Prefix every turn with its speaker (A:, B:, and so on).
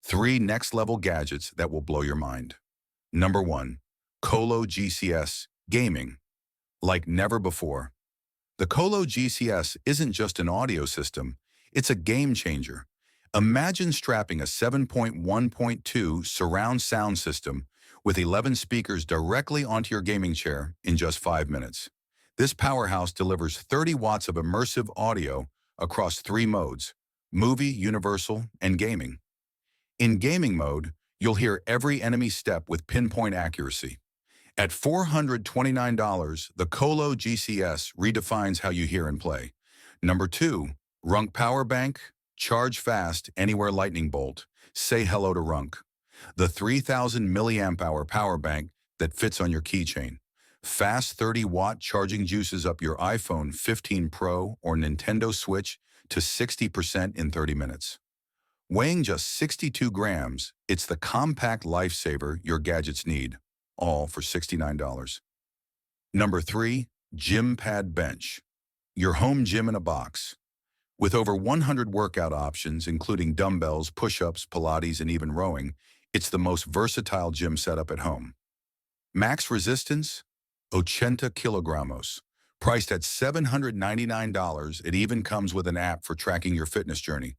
A: 3 next-level gadgets that will blow your mind. Number 1. Colo GCS Gaming. Like never before. The Colo GCS isn't just an audio system, it's a game changer. Imagine strapping a 7.1.2 surround sound system with 11 speakers directly onto your gaming chair in just 5 minutes. This powerhouse delivers 30 watts of immersive audio across 3 modes: movie, universal, and gaming. In gaming mode, you'll hear every enemy step with pinpoint accuracy. At $429, the Colo GCS redefines how you hear and play. Number 2, Runk Power Bank. Charge fast, anywhere lightning bolt. Say hello to Runk. The 3000 milliamp hour power bank that fits on your keychain. Fast 30-watt charging juices up your iPhone 15 Pro or Nintendo Switch to 60% in 30 minutes. Weighing just 62 grams, it's the compact lifesaver your gadgets need, all for $69. Number 3, Gym Pad Bench. Your home gym in a box. With over 100 workout options, including dumbbells, push-ups, Pilates, and even rowing, it's the most versatile gym setup at home. Max resistance? 80 kilogramos. Priced at $799, it even comes with an app for tracking your fitness journey.